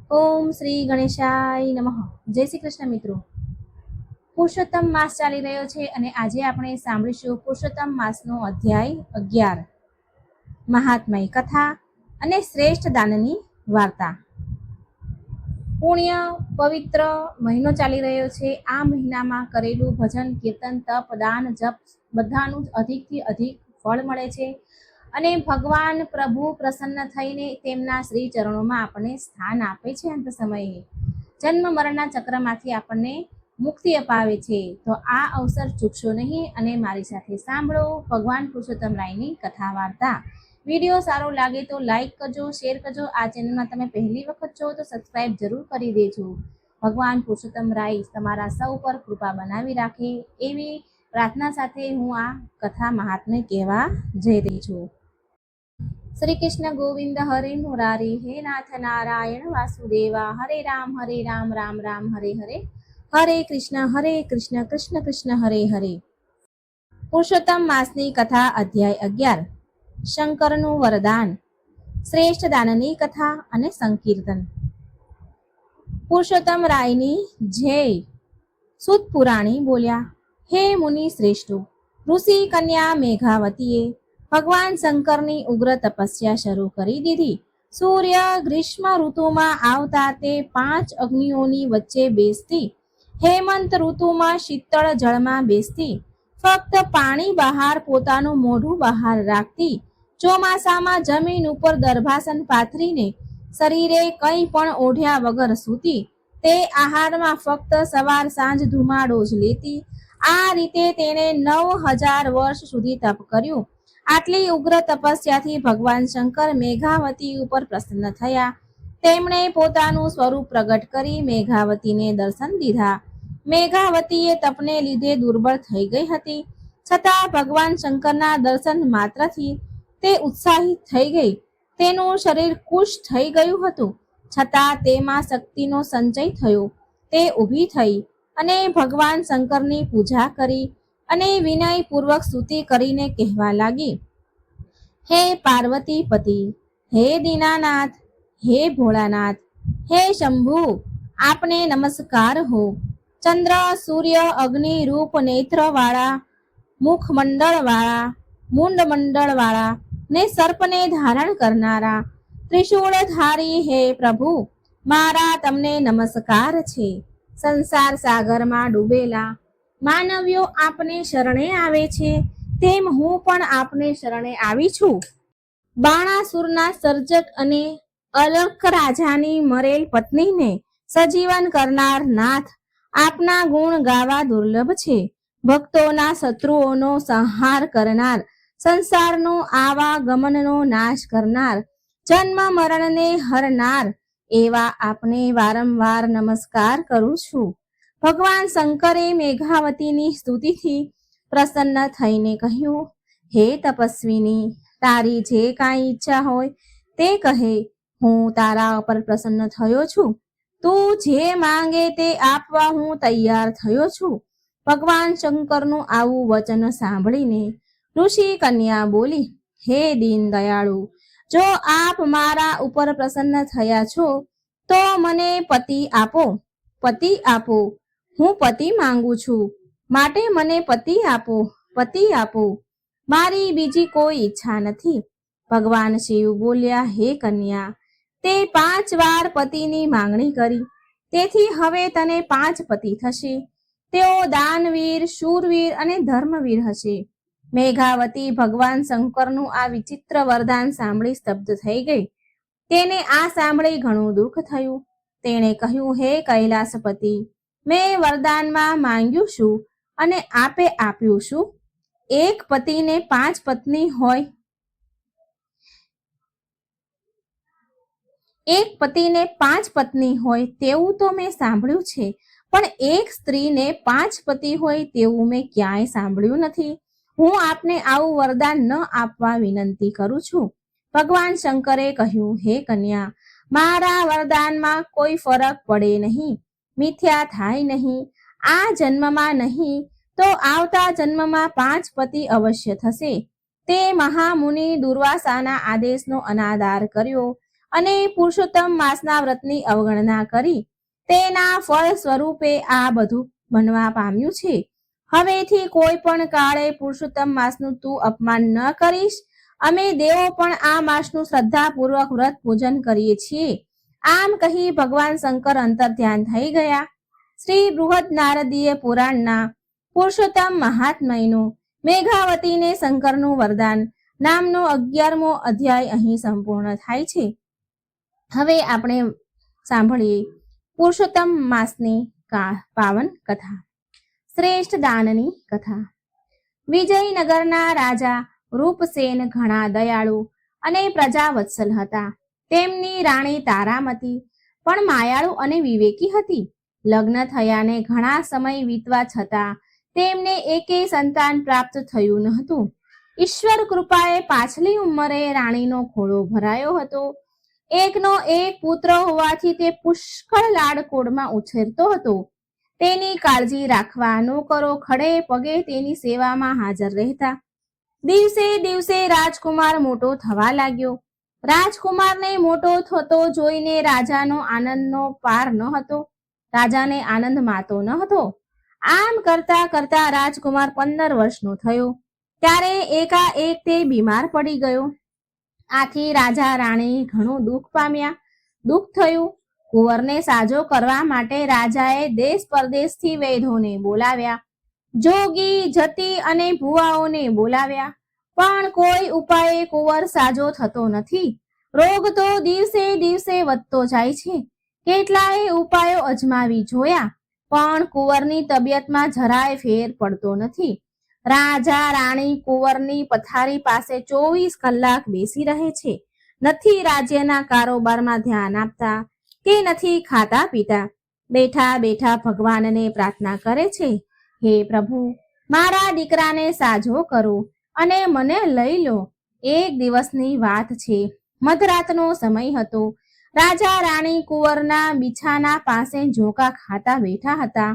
ઓમ શ્રી ગણેશાય નમઃ. જય શ્રી કૃષ્ણ મિત્રો. પુરુષોત્તમ માસ ચાલી રહ્યો છે અને આજે આપણે સાંભળીશું પુરુષોત્તમ માસનો અધ્યાય 11, મહાત્મય કથા અને શ્રેષ્ઠ દાનની વાર્તા. પુણ્ય પવિત્ર મહિનો ચાલી રહ્યો છે. આ મહિનામાં કરેલું ભજન, કીર્તન, તપ, દાન, જપ બધાનું અધિકથી અધિક ફળ મળે છે અને ભગવાન પ્રભુ પ્રસન્ન થઈને તેમના શ્રી ચરણોમાં આપણને સ્થાન આપે છે. અંત સમયે જન્મ મરણના ચક્રમાંથી આપણને મુક્તિ અપાવે છે. તો આ અવસર ચૂકશો નહીં અને મારી સાથે સાંભળો ભગવાન પુરુષોત્તમ રાયની કથા વાર્તા. વિડીયો સારો લાગે તો લાઈક કરજો, શેર કરજો. આ ચેનલમાં તમે પહેલી વખત છો તો સબસ્ક્રાઈબ જરૂર કરી દેજો. ભગવાન પુરુષોત્તમ રાય તમારા સૌ પર કૃપા બનાવી રાખે એવી પ્રાર્થના સાથે હું આ કથા મહાત્મ્ય કહેવા જઈ રહી છું. શ્રી કૃષ્ણ ગોવિંદ હરે મુરારી, હે નાથ નારાયણ વાસુદેવા, હરે રામ રામ રામ હરે હરે, હરે કૃષ્ણ કૃષ્ણ કૃષ્ણ હરે હરે. પુરુષોત્તમ માસની કથા અધ્યાય 11, શંકરનું વરદાન, શ્રેષ્ઠ દાનની કથા અને સંકીર્તન. પુરુષોત્તમ રાયની જય. સુત પુરાણી બોલ્યા, હે મુનિ શ્રેષ્ઠો, ઋષિ કન્યા મેઘાવતીએ ભગવાન શંકરની ઉગ્ર તપસ્યા શરૂ કરી દીધી. સૂર્ય ગ્રીષ્મ ઋતુમાં આવતા તે 5 અગ્નિઓની વચ્ચે બેસતી, હેમંત ઋતુમાં શીતળ જળમાં બેસતી, ફક્ત પાણી બહાર પોતાનું મોઢું બહાર રાખતી, ચોમાસામાં જમીન ઉપર દર્ભાસન પાથરીને શરીરે કંઈ પણ ઓઢ્યા વગર સૂતી, તે આહારમાં ફક્ત સવાર સાંજ ધુમાડો જ લેતી. આ રીતે તેણે 9000 વર્ષ સુધી તપ કર્યું. આટલી ઉગ્ર તપસ્યાથી ભગવાન શંકર મેઘાવતી ઉપર પ્રસન્ન થયા. તેમણે પોતાનું સ્વરૂપ પ્રગટ કરી મેઘાવતીને દર્શન દીધા. મેઘાવતીએ તપને લીધે દુર્બળ થઈ ગઈ હતી, છતાં ભગવાન શંકરના દર્શન માત્રથી તે ઉત્સાહિત થઈ ગઈ. તેનું શરીર ખુશ થઈ ગયું હતું, છતાં તેમાં શક્તિનો સંચય થયો. તે ઊભી થઈ અને ભગવાન શંકરની પૂજા કરી અને વિનયપૂર્વક સ્તુતિ કરીને કહેવા લાગી, હે પાર્વતી પતિ, હે દીનાનાથ, હે ભોળાનાથ, હે શંભુ, આપને નમસ્કાર હો. ચંદ્ર, સૂર્ય, અગ્નિ રૂપ નેત્રવાળા, મુખમંડળવાળા, મુંડમંડળવાળા ને સર્પને ધારણ કરનારા, ત્રિશૂળધારી હે પ્રભુ, મારા તમને નમસ્કાર છે. સંસાર સાગરમાં ડૂબેલા માનવીઓ આપને શરણે આવે છે, તેમ હું પણ આપને શરણે આવી છું. બાણાસુરના સર્જક અને અલક રાજાની મરેલ પત્નીને સજીવન કરનાર નાથ, આપના ગુણ ગાવા દુર્લભ છે. ભક્તોના શત્રુઓનો સંહાર કરનાર, સંસારનો આવાગમનનો નાશ કરનાર, જન્મ મરણને હરનાર એવા આપને વારંવાર નમસ્કાર કરું છું. ભગવાન શંકરે મેઘાવતીની સ્તુતિથી પ્રસન્ન થઈને કહ્યું, હે તપસ્વીની, તારી જે કાંઈ ઈચ્છા હોય તે કહે, હું તારા પર પ્રસન્ન થયો છું. તું જે માંગે તે આપવા હું તૈયાર થયો છું. ભગવાન શંકરનું આવું વચન સાંભળીને ઋષિ કન્યા બોલી, હે દીન દયાળુ, જો આપ મારા ઉપર પ્રસન્ન થયા છો તો મને પતિ આપો. પતિ આપો, હું પતિ માંગુ છું, માટે મને પતિ આપો, પતિ આપો. મારી બીજી કોઈ ઈચ્છા નથી. ભગવાન શિવ બોલ્યા, હે કન્યા, તે 5 વાર પતિની માંગણી કરી, તેથી હવે તને 5 પતિ થશે. તેઓ દાનવીર, શૂરવીર અને ધર્મવીર હશે. મેઘાવતી ભગવાન શંકરનું આ વિચિત્ર વરદાન સાંભળી સ્તબ્ધ થઈ ગઈ. તેને આ સાંભળી ઘણું દુઃખ થયું. તેણે કહ્યું, હે કૈલાસપતિ, મેં વરદાનમાં માંગ્યું શું અને આપે આપ્યું શું? એક પતિને 5 પત્ની હોય, એક પતિને 5 પત્ની હોય તેવું તો મેં સાંભળ્યું છે, પણ એક સ્ત્રીને 5 પતિ હોય તેવું મેં ક્યાંય સાંભળ્યું નથી. હું આપને આવું વરદાન ન આપવા વિનંતી કરું છું. ભગવાન શંકરે કહ્યું, હે કન્યા, મારા વરદાનમાં કોઈ ફરક પડે નહીં, મિથ્યા થાય નહીં. આ જન્મમાં નહીં તો આવતા જન્મમાં 5 પતિ અવશ્ય થશે. તે મહામુનિ દુર્વાસાના આદેશનો અનાદર કર્યો અને પુરુષોત્તમ માસના વ્રતની અવગણના કરી તેના ફળ સ્વરૂપે આ બધું બનવા પામ્યું છે. હવેથી કોઈ પણ કાળે પુરુષોત્તમ માસનું તું અપમાન ન કરીશ. અમે દેવો પણ આ માસનું શ્રદ્ધાપૂર્વક વ્રત પૂજન કરીએ છીએ. આમ કહી ભગવાન શંકર અંતર્ધ્યાન થઈ ગયા. શ્રી બૃહદ નારદીય પુરાણના પુરુષોત્તમ મહાત્મયનું મેઘાવતીને શંકરનું વરદાન નામનો 11મો અધ્યાય અહીં સંપૂર્ણ થાય છે. હવે આપણે સાંભળીએ પુરુષોત્તમ માસની પાવન કથા. શ્રેષ્ઠ દાનની કથા. વિજયનગરના રાજા રૂપસેન ઘણા દયાળુ અને પ્રજાવત્સલ હતા. તેમની રાણી તારામતી પણ માયાળુ અને વિવેકી હતી. લગ્ન થયાને ઘણા સમય વીતવા છતાં તેમને એકેય સંતાન પ્રાપ્ત થયું ન હતું. ઈશ્વર કૃપાએ પાછલી ઉંમરે રાણીનો ખોળો ભરાયો હતો. એકનો એક પુત્ર હોવાથી તે પુષ્કળ લાડકોડમાં ઉછેરતો હતો. તેની કાળજી રાખવા નોકરો ખડે પગે તેની સેવામાં હાજર રહેતા. દિવસે દિવસે રાજકુમાર મોટો થવા લાગ્યો. રાજકુમારને મોટો થતો જોઈને રાજાનો આનંદનો પાર ન હતો. રાજાને આનંદ માતો ન હતો. આમ કરતા કરતા રાજકુમાર 15 વર્ષનો થયો ત્યારે એકાએક તે બીમાર પડી ગયો. આથી રાજા રાણી ઘણું દુઃખ પામ્યા. દુઃખ થયું. કુંવરને સાજો કરવા માટે રાજાએ દેશ પરદેશથી વૈદ્યોને બોલાવ્યા, જોગી જતી અને ભુવાઓને બોલાવ્યા, પણ કોઈ ઉપાયે કુંવર સાજો થતો નથી. રોગ તો દિવસે દિવસે વધતો જાય છે. કેટલાય ઉપાયો અજમાવી જોયા પણ કુંવરની તબિયતમાં જરાય ફેર પડતો નથી. રાજા રાણી કુંવરની પથારી પાસે 24 કલાક બેસી રહે છે. નથી રાજ્યના કારોબારમાં ધ્યાન આપતા કે નથી ખાતા પીતા. બેઠા બેઠા ભગવાનને પ્રાર્થના કરે છે, હે પ્રભુ, મારા દીકરાને સાજો કરો અને મને લઈ લો. એક દિવસની વાત છે. મધરાતનો સમય હતો. રાજા રાણી કુંવરના બિછાના પાસે ઝોકા ખાતા બેઠા હતા.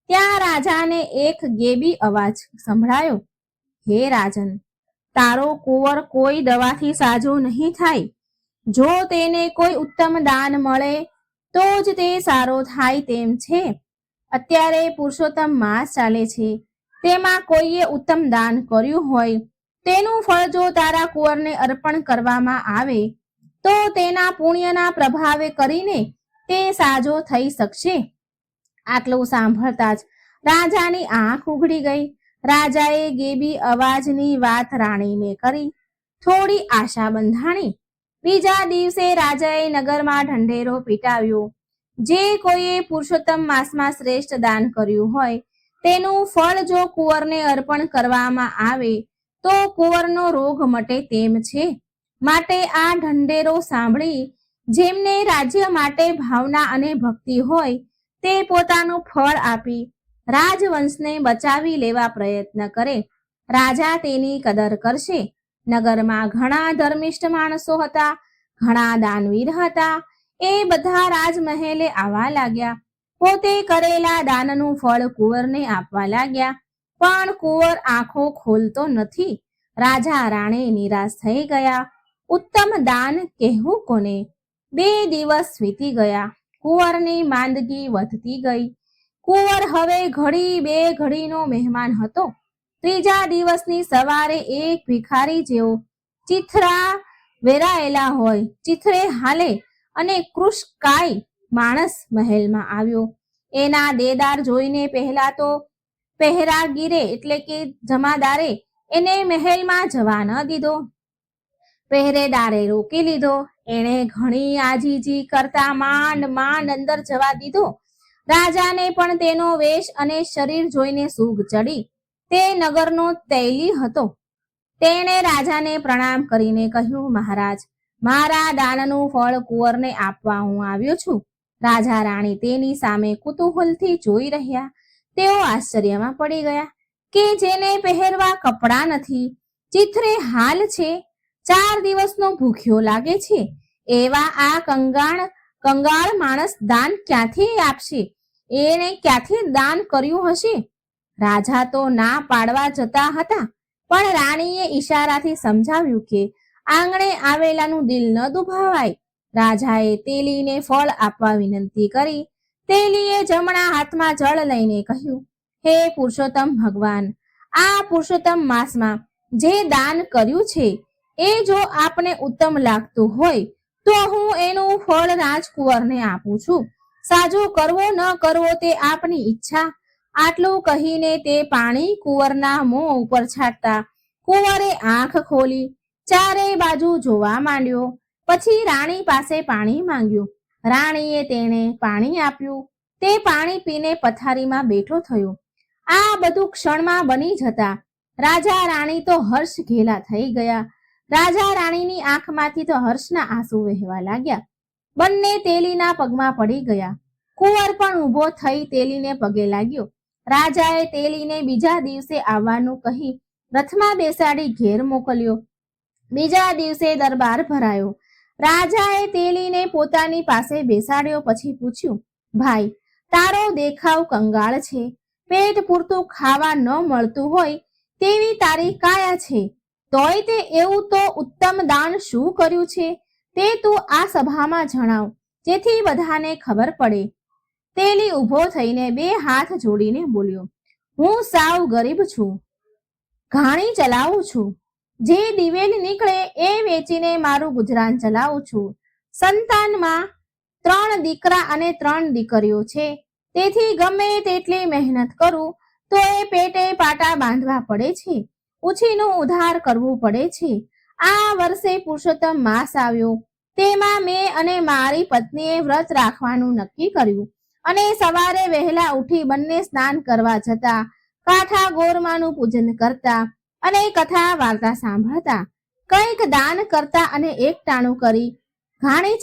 ત્યાં રાજાને એક ગેબી અવાજ સંભળાયો, હે રાજન, તારો કુંવર કોઈ દવાથી સાજો નહીં થાય. જો તેને કોઈ ઉત્તમ દાન મળે તો જ તે સારો થાય તેમ છે. અત્યારે પુરુષોત્તમ માસ ચાલે છે. તેમાં કોઈએ ઉત્તમ દાન કર્યું હોય તેનું ફળ જો તારા કુંવરને અર્પણ કરવામાં આવે તો તેના પુણ્યના પ્રભાવે કરીને તે સાજો થઈ શકશે. આટલું સાંભળતા જ રાજાની આંખ ઉઘડી ગઈ. રાજાએ ગેબી અવાજની વાત રાણીને કરી. થોડી આશા બંધાણી. બીજા દિવસે રાજાએ નગરમાં ઢંઢેરો પીટાવ્યો. જે કોઈએ પુરુષોત્તમ માસમાં શ્રેષ્ઠ દાન કર્યું હોય તેનું ફળ જો કુંવરને અર્પણ કરવામાં આવે તો કુંવરનો રોગ મટે તેમ છે. માટે આ ઢંઢેરો સાંભળી જેમને રાજ્ય માટે ભાવના અને ભક્તિ હોય તે પોતાનું ફળ આપી રાજવંશને બચાવી લેવા પ્રયત્ન કરે. રાજા તેની કદર કરશે. નગરમાં ઘણા ધર્મિષ્ઠ માણસો હતા, ઘણા દાનવીર હતા. એ બધા રાજમહેલે આવવા લાગ્યા. પોતે કરેલા દાનનું ફળ કુંવરને આપવા લાગ્યા. પણ કુંવર આંખો ખોલતો નથી. રાજા રાણી નિરાશ થઈ ગયા. ઉત્તમ દાન કહેવું કોને? 2 દિવસ વીતી ગયા. કુંવરની માંદગી વધતી ગઈ. કુંવર હવે ઘડી 2 ઘડીનો મહેમાન હતો. ત્રીજા દિવસની સવારે એક ભિખારી જેવો ચીથરા વેરાયેલા હોય ચીથરે હાલે અને કૃશકાય માણસ મહેલમાં આવ્યો. એના દેદાર જોઈને પહેલા તો પહેરાગીરે એટલે કે જમાદારે એને મહેલમાં જવા ન દીધો. પહેરેદારે રોકી લીધો. એણે ઘણી આજીજી કરતા માંડ માંડ અંદર જવા દીધો. રાજાને પણ તેનો વેશ અને શરીર જોઈને સૂગ ચડી. તે નગરનો તૈલી હતો. તેણે રાજાને પ્રણામ કરીને કહ્યું, મહારાજ, મારા દાનનું ફળ કુંવરને આપવા હું આવ્યો છું. રાજા રાણી તેની સામે કુતૂહલથી જોઈ રહ્યા. તેઓ આશ્ચર્યમાં પડી ગયા કે જેને પહેરવા કપડાં નથી, ચીથરે હાલ છે, 4 દિવસનો ભૂખ્યો લાગે છે, એવા આ કંગાળ માણસ દાન ક્યાંથી આપશે? એણે ક્યાંથી દાન કર્યું હશે? રાજા તો ના પાડવા જતા હતા, પણ રાણીએ ઈશારાથી સમજાવ્યું કે આંગણે આવેલાનું દિલ ન દુભાવાય. રાજાએ તેલીને ફળ આપવા વિનંતી કરી. તેલીએ જમણા હાથમાં જળ લઈને કહ્યું, હે પુરુષોત્તમ ભગવાન, આ પુરુષોત્તમ માસમાં જે દાન કર્યું છે એ જો આપને ઉત્તમ લાગતું હોય તો હું એનું ફળ રાજકુંવરને આપું છું. સાજો કરવો ન કરવો તે આપની ઈચ્છા. આટલું કહીને તે પાણી કુંવરના મોં ઉપર છાંટતા કુંવરે આંખ ખોલી ચારે બાજુ જોવા માંડ્યો. પછી રાણી પાસે પાણી માંગ્યું. રાણીએ તેને પાણી આપ્યું. તે પાણી પીને પથારીમાં બેઠો થયો. આ બધું ક્ષણમાં બની જતા રાજા રાણી તો હર્ષ ઘેલા થઈ ગયા. રાજા રાણીની આંખમાંથી તો હર્ષના આંસુ વહેવા લાગ્યા. બંને તેલીના પગમાં પડી ગયા. કુંવર પણ ઊભો થઈ તેલીને પગે લાગ્યો. રાજાએ તેલીને બીજા દિવસે આવવાનું કહી રથમાં બેસાડી ઘેર મોકલ્યો. બીજા દિવસે દરબાર ભરાયો. રાજાએ તેલીને પોતાની પાસે બેસાડ્યો. પછી પૂછ્યું, ભાઈ, તારો દેખાવ કંગાળ છે. પેટ પૂરતું ખાવા ન મળતું હોય તેવી તારી કાયા છે. તોય તે એવું તો ઉત્તમ દાન શું કર્યું છે તે તું આ સભામાં જણાવ, જેથી બધાને ખબર પડે. તેલી ઊભો થઈને બે હાથ જોડીને બોલ્યો, હું સાવ ગરીબ છું, ઘાણી ચલાવું છું. જે દિવેલ નીકળે એ વેચીને મારું ગુજરાન ચલાવું છું. સંતાનમાં 3 દીકરા અને 3 દીકરીઓ છે. તેથી ગમે તેટલી મહેનત કરું તો એ પેટે પાટા બાંધવા પડે છે, ઉછીનું ઉધાર કરવું પડે છે. આ વર્ષે પુરુષોત્તમ માસ આવ્યો. તેમાં મેં અને મારી પત્નીએ વ્રત રાખવાનું નક્કી કર્યું અને સવારે વહેલા ઉઠી બંને સ્નાન કરવા જતા, કાંઠા ગોરમાનું પૂજન કરતા અને કથા વાર્તા સાંભળતા, કંઈક દાન કરતા અને એકટાણું કરી ઘાણી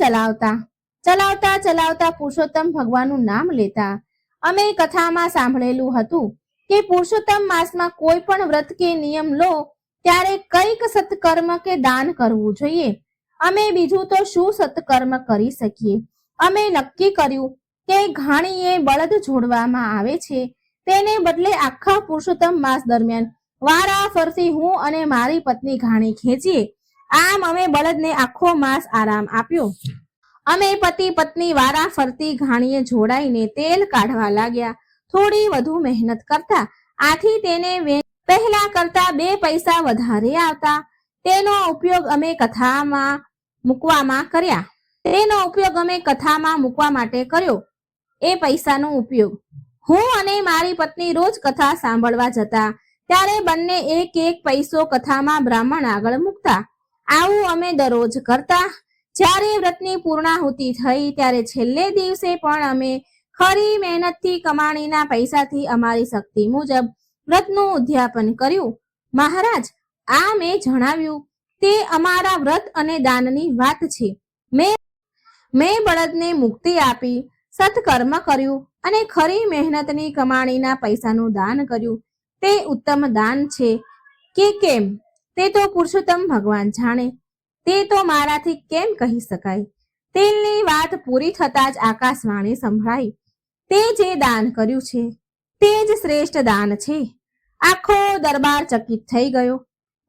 ચલાવતા પુરુષોત્તમ ભગવાનનું નામ લેતા. અમે કથામાં સાંભળેલું હતું કે પુરુષોત્તમ માસમાં કોઈ પણ વ્રત કે નિયમ લો ત્યારે કંઈક સત્કર્મ કે દાન કરવું જોઈએ. અમે બીજું તો શું સત્કર્મ કરી શકીએ. અમે નક્કી કર્યું કે ઘાણીએ બળદ જોડવામાં આવે છે તેને બદલે આખા પુરુષોત્તમ માસ દરમિયાન વારા ફરતી હું અને મારી પત્ની ઘાણી ખેંચીએ. આમ અમે બળદને આખો માસ આરામ આપ્યો. અમે પતિ પત્ની વારા ફરતી ઘાણીએ જોડાઈને તેલ કાઢવા લાગ્યા. થોડી વધુ મહેનત કરતા આથી તેને પહેલા કરતા 2 પૈસા વધારે આવતા. તેનો ઉપયોગ અમે કથામાં મૂકવા માટે કર્યો. એ પૈસાનો ઉપયોગ હું અને મારી પત્ની રોજ કથા સાંભળવા જતા ત્યારે બંને 1 પૈસો કથામાં બ્રાહ્મણ આગળ મૂકતા. આવું અમે દરરોજ કરતા. જ્યારે વ્રતની પૂર્ણાહુતિ થઈ ત્યારે છેલ્લે દિવસે પણ અમે ખરી મહેનતથી કમાણીના પૈસાથી અમારી શક્તિ મુજબ વ્રતનું ઉદ્યાપન કર્યું. મહારાજ, આ મેં જણાવ્યું તે અમારા વ્રત અને દાનની વાત છે. મેં બળદને મુક્તિ આપી, સત્કર્મ કર્યું અને ખરી મહેનતની કમાણીના પૈસાનું દાન કર્યું. તે ઉત્તમ દાન છે કે કેમ તે તો પુરુષોત્તમ ભગવાન જાણે. તે તો મારાથી કેમ કહી શકાય. તેલની વાત પૂરી થતાં જ આકાશવાણી સંભળાઈ. તે જે દાન કર્યું છે તે જ શ્રેષ્ઠ દાન છે. આખો દરબાર ચકિત થઈ ગયો.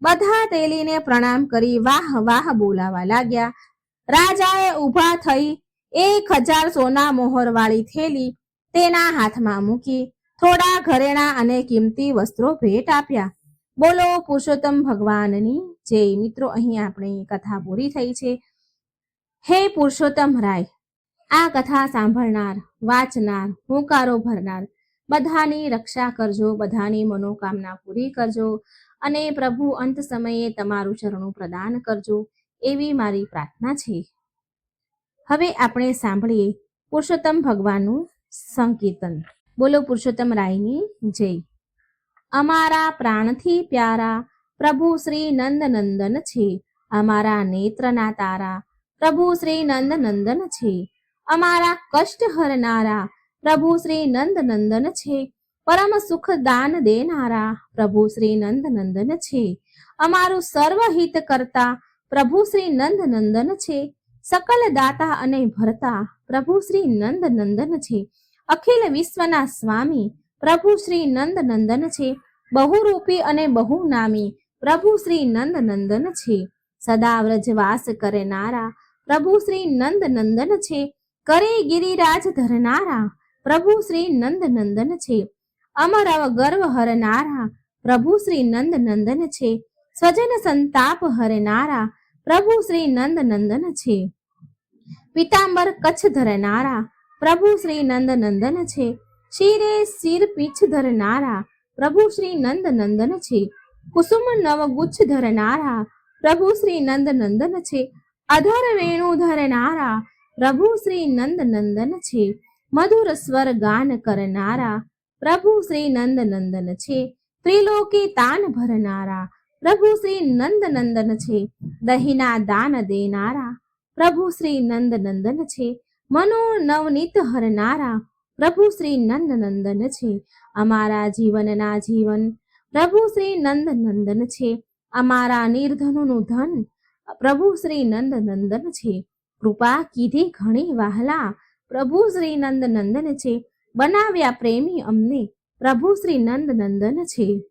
બધા તેલીને પ્રણામ કરી વાહ વાહ બોલાવા લાગ્યા. રાજાએ ઊભા થઈ 1000 સોના મોહરવાળી થેલી તેના હાથમાં મૂકી થોડા ઘરેણા અને કિંમતી વસ્ત્રો ભેટ આપ્યા. બોલો પુરુષોત્તમ ભગવાનની જય. મિત્રો, અહીં આપણી કથા પૂરી થઈ છે. હે પુરુષોત્તમ રાય, આ કથા સાંભળનાર, વાંચનાર, હોંકારો ભરનાર બધાની રક્ષા કરજો, બધાની મનોકામના પૂરી કરજો અને પ્રભુ અંત સમયે તમારું ચરણું પ્રદાન કરજો એવી મારી પ્રાર્થના છે. હવે આપણે સાંભળીએ પુરુષોત્તમ ભગવાનનું સંકીર્તન. બોલો પુરુષોત્તમ રાયની જય. અમારા પ્રાણથી પ્યારા પ્રભુ શ્રી નંદ નંદન છે. અમારા નેત્રના તારા પ્રભુ શ્રી નંદ નંદન છે. અમારા કષ્ટ હરનારા પ્રભુ શ્રી નંદ નંદન છે. પરમ સુખ દાન દેનારા પ્રભુ શ્રી નંદ નંદન છે. અમારું સર્વહિત કરતા પ્રભુ શ્રી નંદ નંદન છે. સકલ દાતા અને ભરતા પ્રભુ શ્રી નંદ નંદન છે. અખિલ વિશ્વના સ્વામી પ્રભુ શ્રી નંદ નંદન છે. બહુરૂપી અને બહુનામી પ્રભુ શ્રી નંદ નંદન છે. સદા વ્રજવાસ કરનારા પ્રભુ શ્રી નંદ નંદન છે. કરે ગિરિરાજ ધરનારા પ્રભુ શ્રી નંદ નંદન છે. અમર ગર્વ હરનારા પ્રભુ શ્રી નંદ નંદન છે. સ્વજન સંતાપ હરનારા પ્રભુ શ્રી નંદ નંદન છે. પિતાંબર કચ્છ ધરનારા પ્રભુ શ્રી નંદ નંદન છે. શિરે શિર પીછ ધરનારા પ્રભુ શ્રી નંદ નંદન છે. કુસુમ નવગુચ્છ ધરનારા પ્રભુ શ્રી નંદ નંદન છે. અધર વેણુ ધરનારા પ્રભુ શ્રી નંદ નંદન છે. મધુર સ્વર ગાન કરનારા પ્રભુ શ્રી નંદ નંદન છે. ત્રિલોકી તાન ભરનારા પ્રભુ શ્રી નંદ નંદન છે. દહીના દાન દેનારા પ્રભુ શ્રી નંદ નંદન છે. મનો નવનીત હરનારા પ્રભુ શ્રી નંદ નંદન છે. અમારા જીવનના જીવન પ્રભુ શ્રી નંદ નંદન છે. અમારા નિર્ધનોનું ધન પ્રભુ શ્રી નંદ નંદન છે. કૃપા કીધી ઘણી વહાલા પ્રભુ શ્રી નંદ નંદન છે. બનાવ્યા પ્રેમી અમને પ્રભુ શ્રી નંદ નંદન છે.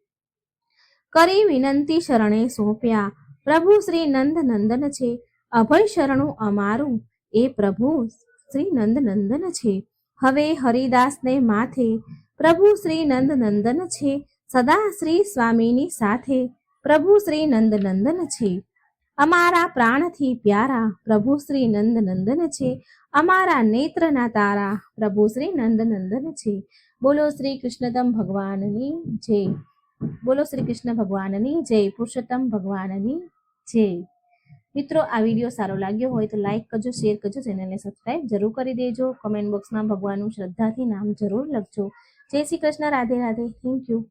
કરી વિનંતી શરણે સોંપ્યા પ્રભુ શ્રી નંદ નંદન છે. અભય શરણું અમારું એ પ્રભુ શ્રી નંદ નંદન છે. હવે હરિદાસને માથે પ્રભુ શ્રી નંદ નંદન છે. સદા શ્રી સ્વામીની સાથે પ્રભુ શ્રી નંદ નંદન છે. અમારા પ્રાણથી પ્યારા પ્રભુ શ્રી નંદ નંદન છે. અમારા નેત્રના તારા પ્રભુ શ્રી નંદ નંદન છે. બોલો શ્રી કૃષ્ણતમ ભગવાનની જય. બોલો શ્રી કૃષ્ણ ભગવાનની જય. પુરુષોત્તમ ભગવાનની જય. મિત્રો, આ વિડીયો સારો લાગ્યો હોય તો લાઈક કરજો, શેર કરજો, ચેનલને સબસ્ક્રાઈબ જરૂર કરી દેજો. કમેન્ટ બોક્સમાં ભગવાનનું શ્રદ્ધાથી નામ જરૂર લખજો. જય શ્રી કૃષ્ણ. રાધે રાધે. Thank you.